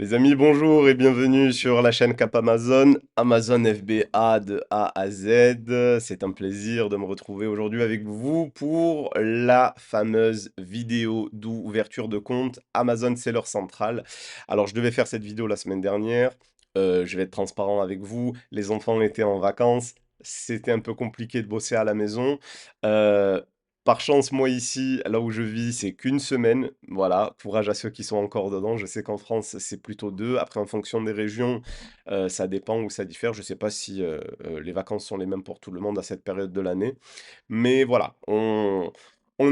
Les amis, bonjour et bienvenue sur la chaîne Cap Amazon, Amazon FBA de A à Z. C'est un plaisir de me retrouver aujourd'hui avec vous pour la fameuse vidéo d'ouverture de compte Amazon Seller Central. Alors, je devais faire cette vidéo la semaine dernière. Je vais être transparent avec vous. Les enfants étaient en vacances. C'était un peu compliqué de bosser à la maison. Euh, Par chance, moi ici, là où je vis, c'est qu'une semaine. Voilà, courage à ceux qui sont encore dedans. Je sais qu'en France, c'est plutôt deux. Après, en fonction des régions, ça dépend ou ça diffère. Je ne sais pas si les vacances sont les mêmes pour tout le monde à cette période de l'année. Mais voilà, on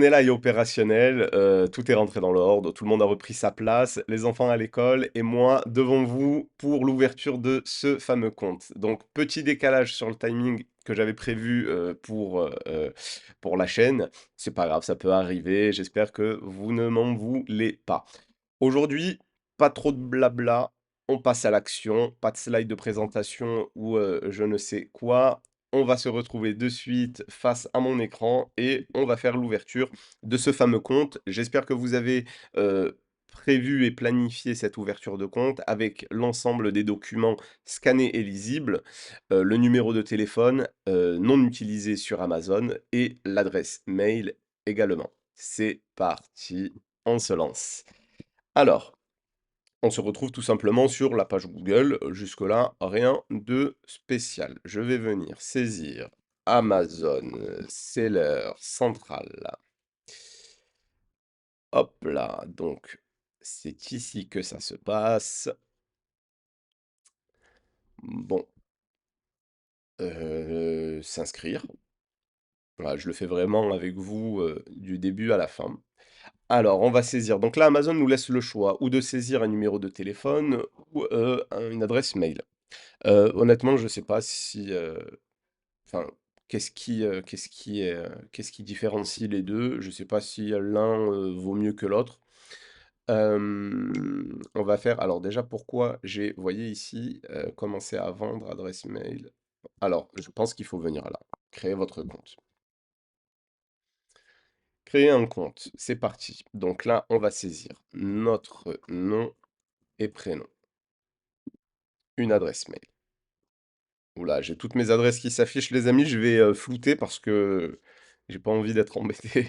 est là et opérationnel. Tout est rentré dans l'ordre. Tout le monde a repris sa place. Les enfants à l'école et moi devant vous pour l'ouverture de ce fameux compte. Donc, petit décalage sur le timing que j'avais prévu pour la chaîne. C'est pas grave, ça peut arriver. J'espère que vous ne m'en voulez pas. Aujourd'hui, pas trop de blabla. On passe à l'action. Pas de slide de présentation ou je ne sais quoi. On va se retrouver de suite face à mon écran et on va faire l'ouverture de ce fameux compte. J'espère que vous avez prévu et planifié cette ouverture de compte avec l'ensemble des documents scannés et lisibles, le numéro de téléphone non utilisé sur Amazon et l'adresse mail également. C'est parti, on se lance. Alors, on se retrouve tout simplement sur la page Google. Jusque-là, rien de spécial. Je vais venir saisir Amazon Seller Central. Hop là, donc c'est ici que ça se passe. Bon, s'inscrire. Voilà, je le fais vraiment avec vous du début à la fin. Alors, on va saisir. Donc là, Amazon nous laisse le choix ou de saisir un numéro de téléphone ou une adresse mail. Honnêtement, je ne sais pas si, enfin, qu'est-ce qui différencie les deux. Je ne sais pas si l'un vaut mieux que l'autre. On va faire. Alors déjà, pourquoi j'ai, vous voyez ici, commencer à vendre adresse mail. Alors, je pense qu'il faut venir là. Créer votre compte. Créer un compte, c'est parti. Donc là, on va saisir notre nom et prénom, une adresse mail. Oula, j'ai toutes mes adresses qui s'affichent, les amis. Je vais flouter parce que j'ai pas envie d'être embêté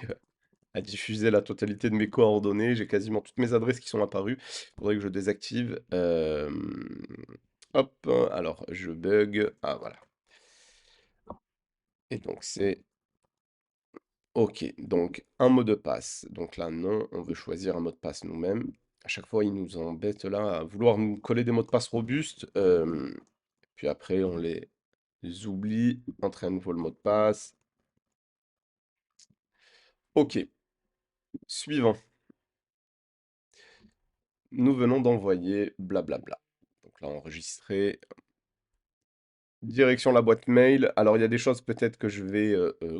à diffuser la totalité de mes coordonnées. J'ai quasiment toutes mes adresses qui sont apparues. Il faudrait que je désactive. Hop, alors je bug. Ah voilà. Et donc c'est OK. Donc un mot de passe. Donc là, non, on veut choisir un mot de passe nous-mêmes. À chaque fois, ils nous embêtent là à vouloir nous coller des mots de passe robustes. Puis après, on les oublie. Entrer à nouveau le mot de passe. OK. Suivant. Nous venons d'envoyer blablabla. Donc là, enregistrer. Direction la boîte mail. Alors, il y a des choses peut-être que je vais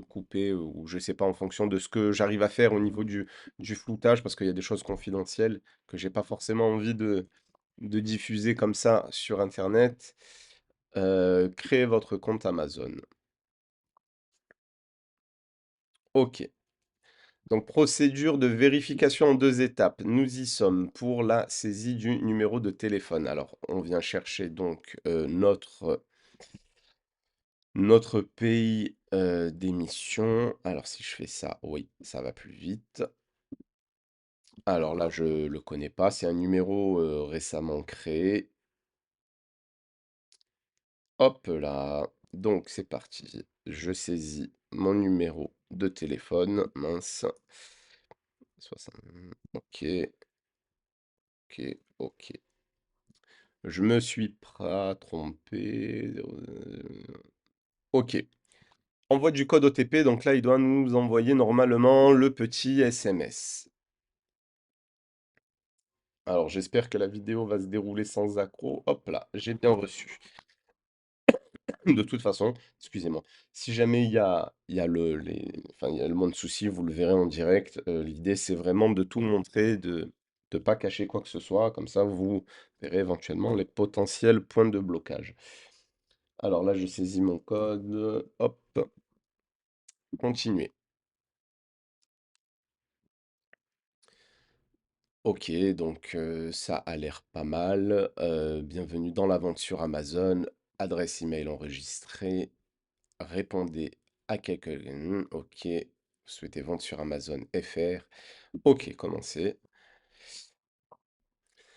couper ou je sais pas en fonction de ce que j'arrive à faire au niveau du floutage parce qu'il y a des choses confidentielles que j'ai pas forcément envie de diffuser comme ça sur Internet. Créez votre compte Amazon. OK. Donc, procédure de vérification en deux étapes. Nous y sommes pour la saisie du numéro de téléphone. Alors, on vient chercher donc notre pays d'émission. Alors, si je fais ça, oui, ça va plus vite. Alors là, je le connais pas. C'est un numéro récemment créé. Hop là. Donc, c'est parti. Je saisis mon numéro de téléphone. Mince. 60. Ok, ok, ok. Je me suis pas trompé. Ok. Envoie du code OTP. Donc là, il doit nous envoyer normalement le petit SMS. Alors, j'espère que la vidéo va se dérouler sans accroc. Hop là, j'ai bien reçu. De toute façon, excusez-moi, si jamais il y a le moins de soucis, vous le verrez en direct. L'idée, c'est vraiment de tout montrer, de ne pas cacher quoi que ce soit. Comme ça, vous verrez éventuellement les potentiels points de blocage. Alors là, je saisis mon code. Hop, continuer. Ok, donc ça a l'air pas mal. Bienvenue dans l'aventure Amazon. Adresse email enregistrée. Répondez à quelques... Ok. Vous souhaitez vendre sur Amazon FR. Ok, commencez.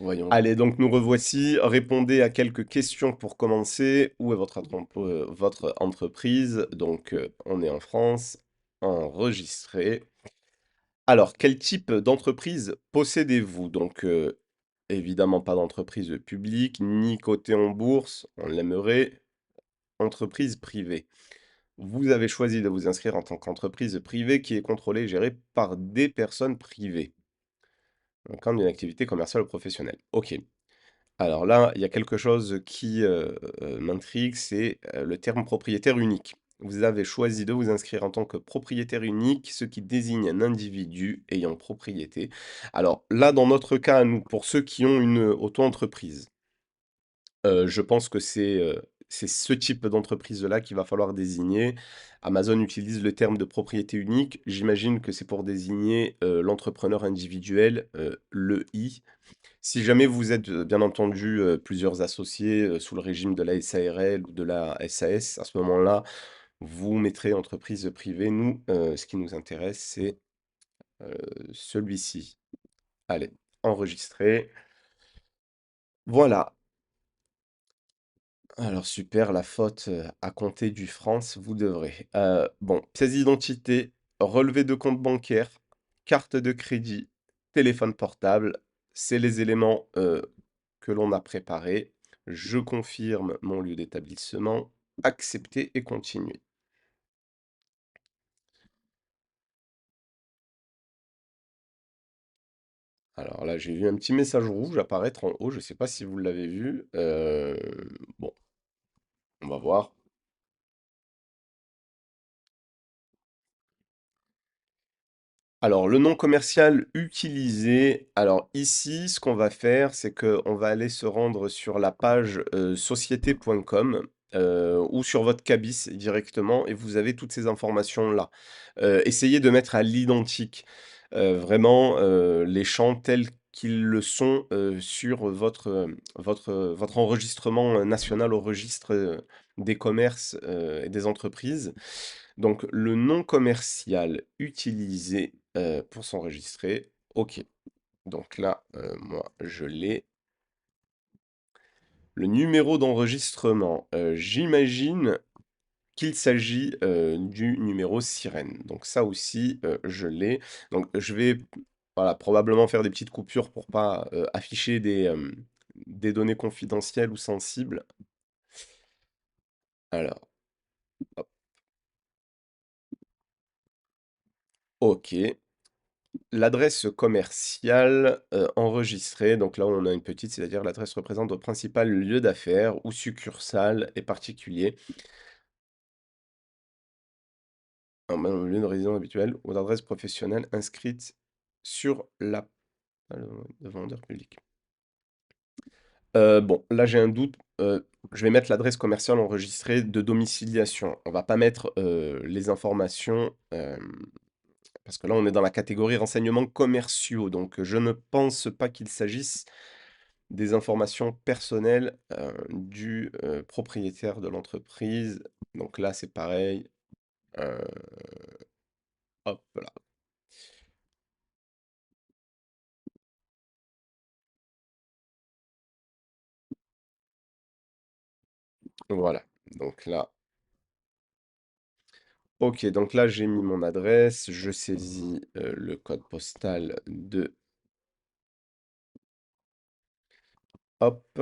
Voyons. Allez, donc nous revoici. Répondez à quelques questions pour commencer. Où est votre entreprise? Donc, on est en France. Enregistré. Alors, quel type d'entreprise possédez-vous? Donc, évidemment pas d'entreprise publique, ni cotée en bourse, on l'aimerait. Entreprise privée. Vous avez choisi de vous inscrire en tant qu'entreprise privée qui est contrôlée et gérée par des personnes privées, dans le cadre d'une activité commerciale ou professionnelle. Ok. Alors là, il y a quelque chose qui m'intrigue, c'est le terme propriétaire unique. Vous avez choisi de vous inscrire en tant que propriétaire unique, ce qui désigne un individu ayant propriété. Alors là, dans notre cas, à nous, pour ceux qui ont une auto-entreprise, je pense que c'est ce type d'entreprise-là qu'il va falloir désigner. Amazon utilise le terme de propriété unique. J'imagine que c'est pour désigner l'entrepreneur individuel, le I. Si jamais vous êtes, bien entendu, plusieurs associés, sous le régime de la SARL ou de la SAS, à ce moment-là, vous mettrez entreprise privée. Nous, ce qui nous intéresse, c'est, celui-ci. Allez, enregistrer. Voilà. Alors super, la faute, à compter du France, vous devrez. Bon, pièce d'identité, relevé de compte bancaire, carte de crédit, téléphone portable, c'est les éléments, que l'on a préparés. Je confirme mon lieu d'établissement, accepter et continuer. Alors là, j'ai vu un petit message rouge apparaître en haut, je ne sais pas si vous l'avez vu. Bon, on va voir. Alors, le nom commercial utilisé, alors ici, ce qu'on va faire, c'est qu'on va aller se rendre sur la page société.com ou sur votre cabis directement et vous avez toutes ces informations-là. Essayez de mettre à l'identique vraiment les champs tels qu'ils le sont sur votre enregistrement national au registre des commerces et des entreprises. Donc, le nom commercial utilisé pour s'enregistrer, OK. Donc là, moi, je l'ai. Le numéro d'enregistrement, j'imagine qu'il s'agit du numéro sirène. Donc ça aussi, je l'ai. Donc je vais, voilà, probablement faire des petites coupures pour pas afficher des données confidentielles ou sensibles. Alors, hop, OK. L'adresse commerciale, enregistrée, donc là on a une petite, c'est-à-dire l'adresse représente votre principal lieu d'affaires ou succursale et particulier, en lieu de résidence habituel ou d'adresse professionnelle inscrite sur la de vendeur public. Bon, là j'ai un doute, je vais mettre l'adresse commerciale enregistrée de domiciliation. On va pas mettre, les informations, parce que là on est dans la catégorie renseignements commerciaux, donc je ne pense pas qu'il s'agisse des informations personnelles, du, propriétaire de l'entreprise. Donc là, c'est pareil, heu, hop là, voilà. Donc là, OK, donc là, j'ai mis mon adresse, je saisis, le code postal de hop,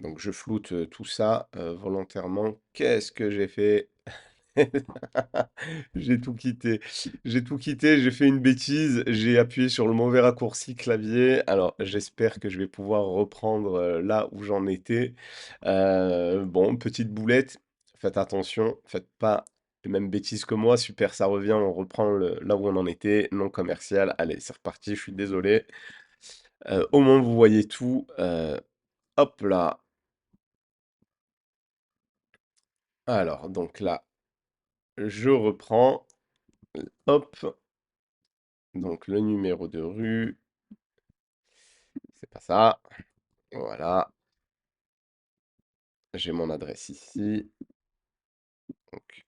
donc je floute, tout ça, volontairement. Qu'est-ce que j'ai fait? J'ai tout quitté. J'ai tout quitté, j'ai fait une bêtise, j'ai appuyé sur le mauvais raccourci clavier. Alors, j'espère que je vais pouvoir reprendre là où j'en étais. Bon, petite boulette, faites attention, faites pas les mêmes bêtises que moi. Super, ça revient, on reprend là où on en était, non commercial. Allez, c'est reparti, je suis désolé. Au moins, vous voyez tout. Hop là. Alors, donc là, je reprends. Hop. Donc le numéro de rue, c'est pas ça. Voilà, j'ai mon adresse ici. Donc,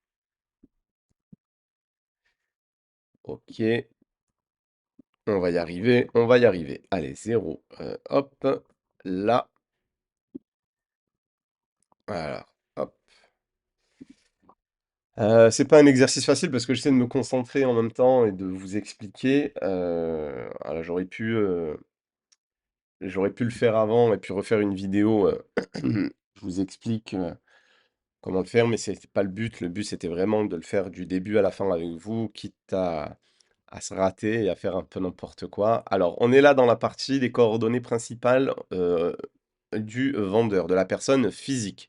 ok, on va y arriver, on va y arriver. Allez, 0. Hop, là. Alors, hop. C'est pas un exercice facile parce que j'essaie de me concentrer en même temps et de vous expliquer. Voilà, j'aurais pu le faire avant et puis refaire une vidéo. Je vous explique comment le faire, mais c'était pas le but. Le but, c'était vraiment de le faire du début à la fin avec vous, quitte à se rater et à faire un peu n'importe quoi. Alors, on est là dans la partie des coordonnées principales du vendeur, de la personne physique.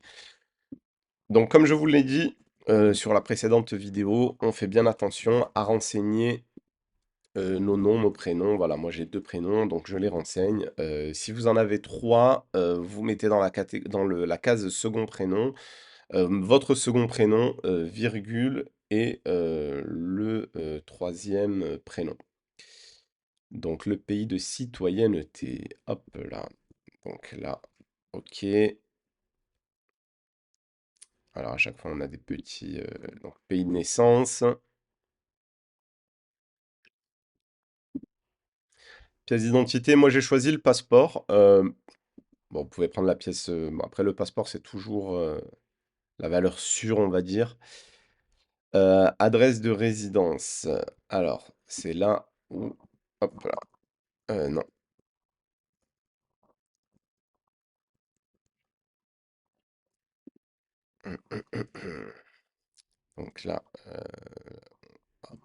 Donc, comme je vous l'ai dit sur la précédente vidéo, on fait bien attention à renseigner nos noms, nos prénoms. Voilà, moi j'ai deux prénoms, donc je les renseigne. Si vous en avez trois, vous mettez dans la case second prénom votre second prénom, virgule, et le troisième prénom. Donc le pays de citoyenneté. Hop là. Donc là, ok. Alors à chaque fois, on a des petits... donc pays de naissance. Pièce d'identité, moi j'ai choisi le passeport. Bon, vous pouvez prendre la pièce... bon, après, le passeport, c'est toujours la valeur sûre, on va dire. Adresse de résidence. Alors, c'est là où... Hop là. Non. Donc là, hop.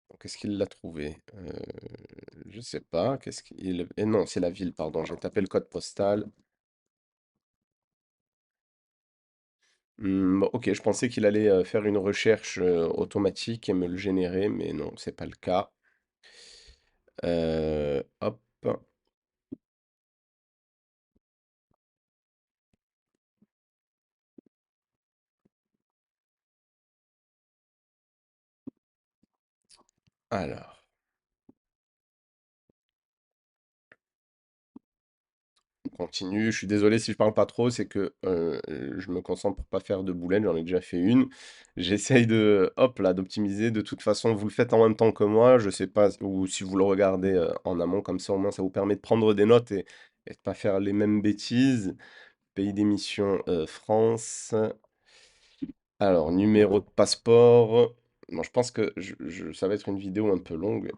Donc est-ce qu'il l'a trouvé? Je sais pas. Qu'est-ce qu'il... Et non, c'est la ville, pardon. J'ai tapé le code postal. Bon, ok, je pensais qu'il allait faire une recherche automatique et me le générer, mais non, c'est pas le cas. Hop. Alors. On continue. Je suis désolé si je parle pas trop, c'est que je me concentre pour pas faire de boulettes. J'en ai déjà fait une. J'essaye de, hop là, d'optimiser. De toute façon, vous le faites en même temps que moi. Je sais pas, ou si vous le regardez en amont, comme ça au moins ça vous permet de prendre des notes et de pas faire les mêmes bêtises. Pays d'émission France. Alors, numéro de passeport. Bon, je pense que ça va être une vidéo un peu longue.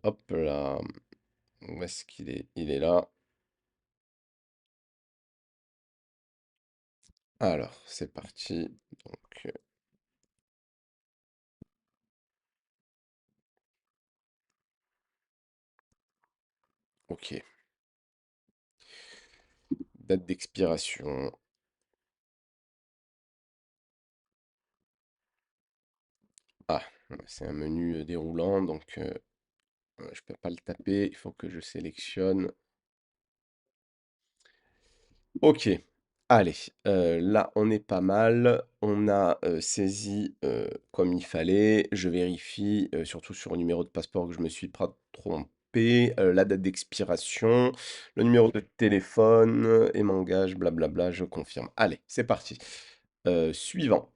Hop là. Où est-ce qu'il est? Il est là. Alors, c'est parti. Donc, ok. Date d'expiration. Ah, c'est un menu déroulant, donc je peux pas le taper. Il faut que je sélectionne. Ok. Allez, là, on est pas mal. On a saisi comme il fallait. Je vérifie, surtout sur le numéro de passeport, que je me suis pas trompé. La date d'expiration, le numéro de téléphone et mon gage, blablabla, je confirme. Allez, c'est parti. Suivant.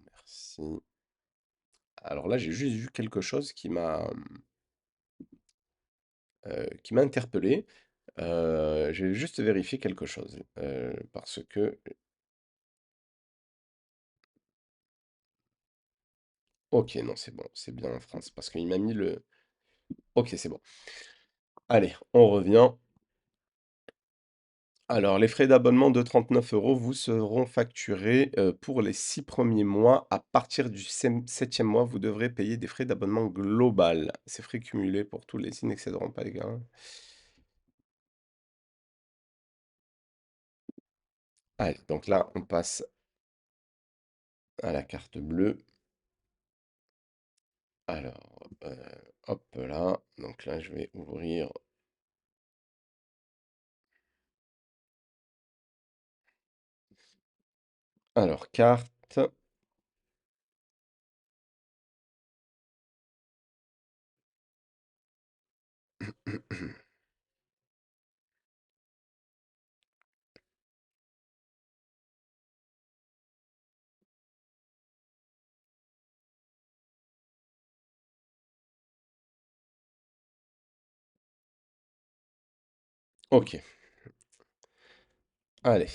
Merci. Alors là, j'ai juste vu quelque chose qui m'a interpellé. Je vais juste vérifier quelque chose. Parce que... Ok, non, c'est bon, c'est bien en France. Parce qu'il m'a mis le... Ok, c'est bon. Allez, on revient. Alors, les frais d'abonnement de 39 € vous seront facturés pour les 6 premiers mois. À partir du septième mois, vous devrez payer des frais d'abonnement global. Ces frais cumulés pour tous les signes n'excéderont pas les gars. Allez, donc là, on passe à la carte bleue. Alors, hop là. Donc là, je vais ouvrir. Alors, carte. Ok. Allez.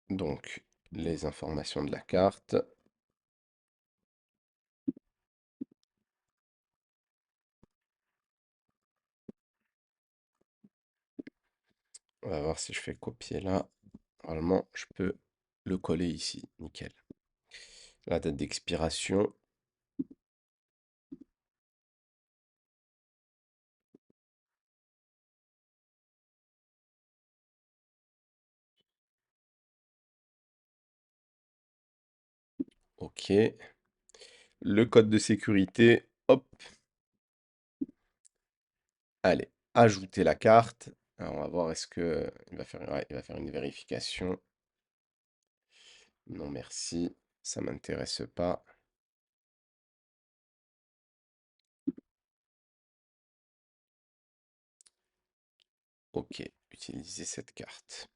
Donc, les informations de la carte. On va voir si je fais copier là. Normalement, je peux le coller ici. Nickel. La date d'expiration. Ok. Le code de sécurité. Hop. Allez. Ajouter la carte. Alors, on va voir est-ce que il va faire, ouais, il va faire une vérification. Non, merci. Ça m'intéresse pas. Ok. Utiliser cette carte.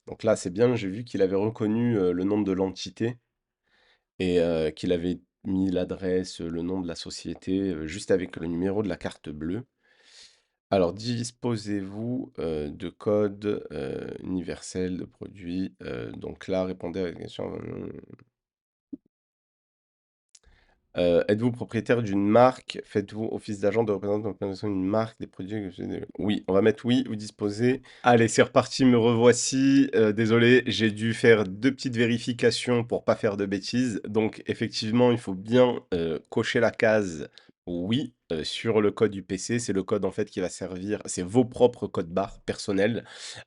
Donc là, c'est bien. J'ai vu qu'il avait reconnu le nom de l'entité et qu'il avait mis l'adresse, le nom de la société, juste avec le numéro de la carte bleue. Alors, disposez-vous de code universel de produit. Donc là, répondez à la question. Êtes-vous propriétaire d'une marque? Faites-vous office d'agent de représentation d'une marque, des produits? Oui, on va mettre oui, vous disposez. Allez, c'est reparti, me revoici. Désolé, j'ai dû faire deux petites vérifications pour pas faire de bêtises. Donc, effectivement, il faut bien cocher la case oui sur le code du PC. C'est le code en fait qui va servir, c'est vos propres codes barres personnels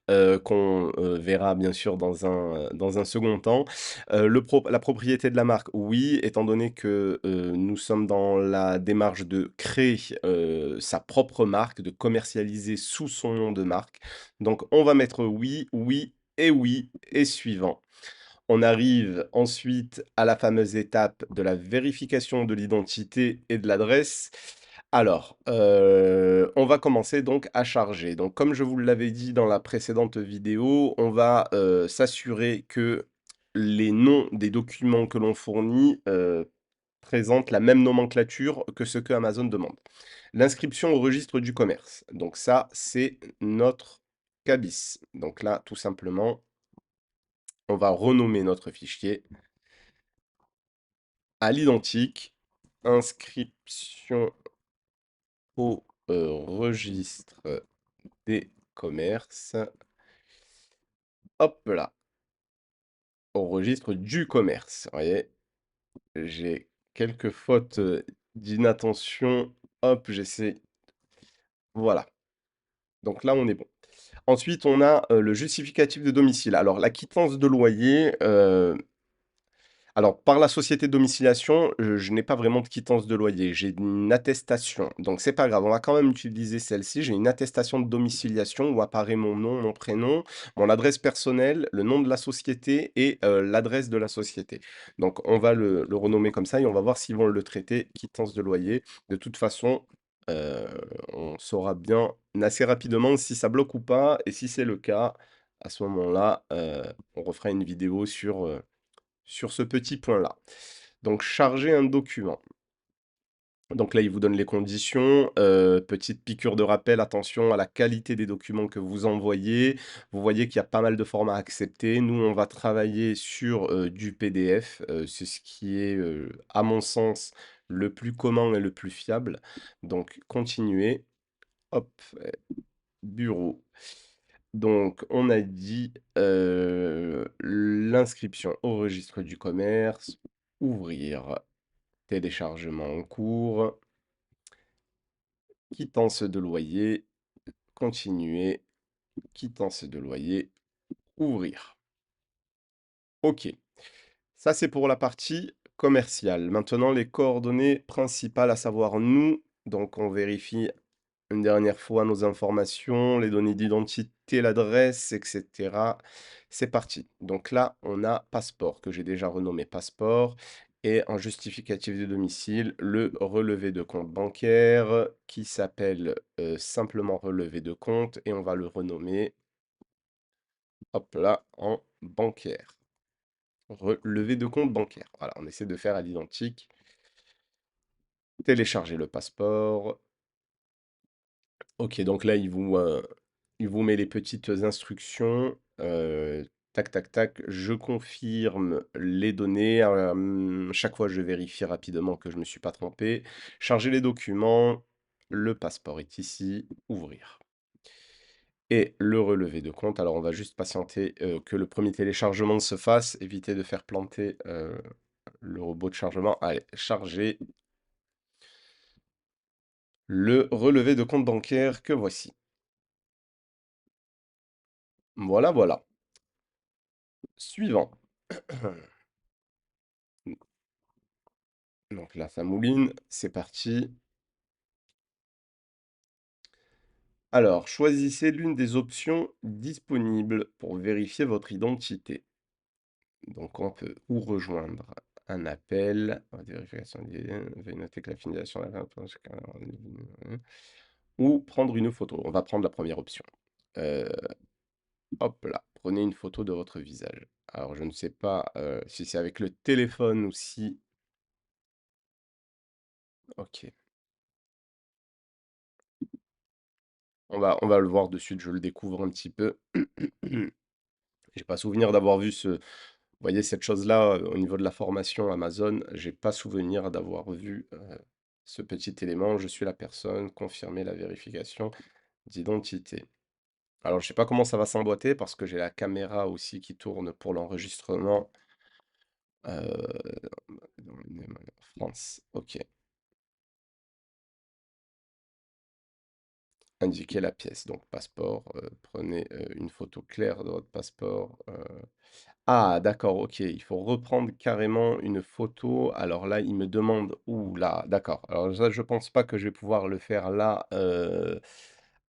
qu'on verra bien sûr dans un second temps. La propriété de la marque, oui, étant donné que nous sommes dans la démarche de créer sa propre marque, de commercialiser sous son nom de marque. Donc on va mettre oui, oui et suivant. On arrive ensuite à la fameuse étape de la vérification de l'identité et de l'adresse. Alors, on va commencer donc à charger. Donc, comme je vous l'avais dit dans la précédente vidéo, on va s'assurer que les noms des documents que l'on fournit présentent la même nomenclature que ce que Amazon demande. L'inscription au registre du commerce. Donc ça, c'est notre cabis. Donc là, tout simplement, on va renommer notre fichier à l'identique, inscription au registre des commerces. Hop là, au registre du commerce. Vous voyez, j'ai quelques fautes d'inattention. Hop, j'essaie. Voilà. Donc là, on est bon. Ensuite, on a le justificatif de domicile. Alors, la quittance de loyer, alors, par la société de domiciliation, je n'ai pas vraiment de quittance de loyer, j'ai une attestation. Donc c'est pas grave, on va quand même utiliser celle-ci. J'ai une attestation de domiciliation où apparaît mon nom, mon prénom, mon adresse personnelle, le nom de la société et l'adresse de la société. Donc on va le renommer comme ça et on va voir s'ils vont le traiter quittance de loyer. De toute façon, euh, on saura bien assez rapidement si ça bloque ou pas. Et si c'est le cas, à ce moment-là, on refera une vidéo sur ce petit point-là. Donc, charger un document. Donc là, il vous donne les conditions. Petite piqûre de rappel, attention à la qualité des documents que vous envoyez. Vous voyez qu'il y a pas mal de formats acceptés. Nous, on va travailler sur du PDF. C'est ce qui est, à mon sens, le plus commun et le plus fiable. Donc, continuer. Hop, bureau. Donc, on a dit l'inscription au registre du commerce, ouvrir, téléchargement en cours, quittance de loyer, continuer, quittance de loyer, ouvrir. OK. Ça, c'est pour la partie commercial. Maintenant, les coordonnées principales, à savoir nous. Donc, on vérifie une dernière fois nos informations, les données d'identité, l'adresse, etc. C'est parti. Donc là, on a passeport, que j'ai déjà renommé passeport, et un justificatif de domicile, le relevé de compte bancaire, qui s'appelle simplement relevé de compte, et on va le renommer, hop là, en bancaire. Relevé de compte bancaire. Voilà, on essaie de faire à l'identique. Télécharger le passeport. Ok, donc là, il vous met les petites instructions. Tac, tac, tac. Je confirme les données. Chaque fois, je vérifie rapidement que je ne me suis pas trompé. Charger les documents. Le passeport est ici. Ouvrir. Et le relevé de compte. Alors, on va juste patienter que le premier téléchargement se fasse. Éviter de faire planter le robot de chargement. Allez, charger le relevé de compte bancaire que voici. Voilà, voilà. Suivant. Donc là, ça mouline, c'est parti. Alors, choisissez l'une des options disponibles pour vérifier votre identité. Donc, on peut ou rejoindre un appel, vérification, veuillez noter que la finalisation de ou prendre une photo. On va prendre la première option. Euh, Hop là, prenez une photo de votre visage. Alors, je ne sais pas si c'est avec le téléphone ou si... Ok, on va le voir de suite, je le découvre un petit peu. J'ai pas souvenir d'avoir vu ce... Vous voyez, cette chose-là, au niveau de la formation Amazon, j'ai pas souvenir d'avoir vu ce petit élément. Je suis la personne, confirmer la vérification d'identité. Alors, je sais pas comment ça va s'emboîter parce que j'ai la caméra aussi qui tourne pour l'enregistrement. Euh, France, ok. Indiquez la pièce, donc passeport. Prenez une photo claire de votre passeport. Ah, d'accord, ok. Il faut reprendre carrément une photo. Alors là, il me demande où là. D'accord. Alors ça, je pense pas que je vais pouvoir le faire là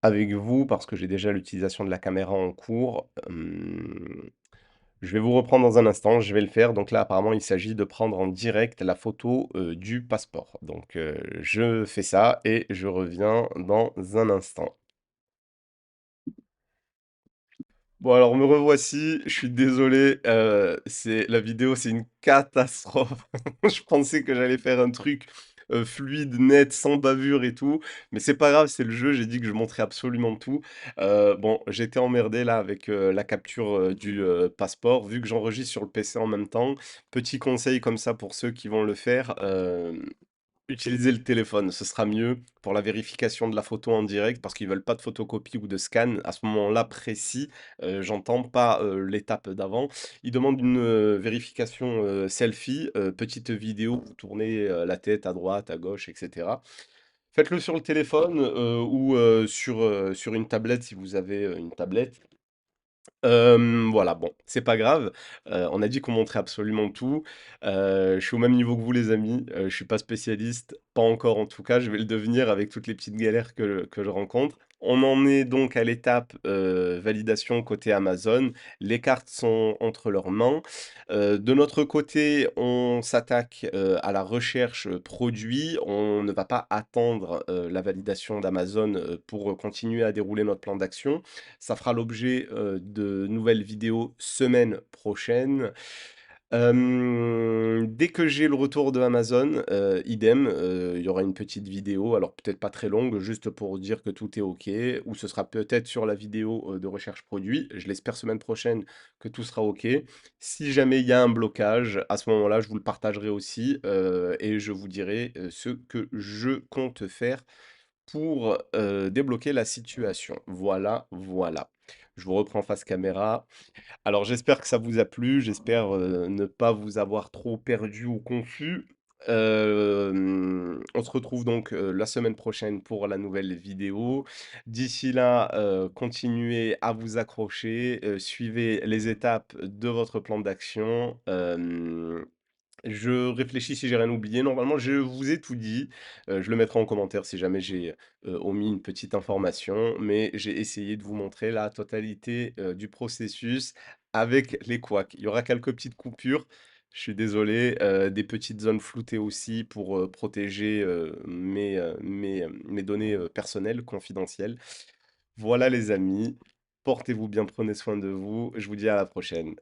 avec vous parce que j'ai déjà l'utilisation de la caméra en cours. Je vais vous reprendre dans un instant. Je vais le faire. Donc là, apparemment, il s'agit de prendre en direct la photo du passeport. Donc je fais ça et je reviens dans un instant. Bon alors me revoici, je suis désolé, c'est la vidéo c'est une catastrophe. Je pensais que j'allais faire un truc fluide, net, sans bavure et tout, mais c'est pas grave, c'est le jeu, j'ai dit que je montrais absolument tout. Bon, j'ai été emmerdé là avec la capture du passeport, vu que j'enregistre sur le PC en même temps. Petit conseil comme ça pour ceux qui vont le faire, utilisez le téléphone, ce sera mieux pour la vérification de la photo en direct parce qu'ils veulent pas de photocopie ou de scan. À ce moment-là précis, j'entends pas l'étape d'avant. Ils demandent une vérification selfie, petite vidéo, vous tournez la tête à droite, à gauche, etc. Faites-le sur le téléphone ou sur une tablette si vous avez une tablette. Voilà, bon, c'est pas grave. On a dit qu'on montrait absolument tout. Je suis au même niveau que vous, les amis. Je suis pas spécialiste, pas encore en tout cas. Je vais le devenir avec toutes les petites galères que je rencontre. On en est donc à l'étape validation côté Amazon. Les cartes sont entre leurs mains. De notre côté, on s'attaque à la recherche produit. On ne va pas attendre la validation d'Amazon pour continuer à dérouler notre plan d'action. Ça fera l'objet de nouvelles vidéos semaine prochaine. Dès que j'ai le retour de Amazon, idem, il y aura une petite vidéo, alors peut-être pas très longue, juste pour dire que tout est OK, ou ce sera peut-être sur la vidéo de recherche produit. Je l'espère semaine prochaine que tout sera OK. Si jamais il y a un blocage, à ce moment-là, je vous le partagerai aussi et je vous dirai ce que je compte faire pour débloquer la situation. Voilà, voilà. Je vous reprends face caméra. Alors j'espère que ça vous a plu, j'espère ne pas vous avoir trop perdu ou confus. On se retrouve donc la semaine prochaine pour la nouvelle vidéo. D'ici là, continuez à vous accrocher, suivez les étapes de votre plan d'action. Je réfléchis si j'ai rien oublié. Normalement, je vous ai tout dit. Je le mettrai en commentaire si jamais j'ai, omis une petite information, mais j'ai essayé de vous montrer la totalité, du processus avec les couacs. Il y aura quelques petites coupures, je suis désolé, des petites zones floutées aussi pour, protéger, mes données, personnelles, confidentielles. Voilà les amis, portez-vous bien, prenez soin de vous, je vous dis à la prochaine.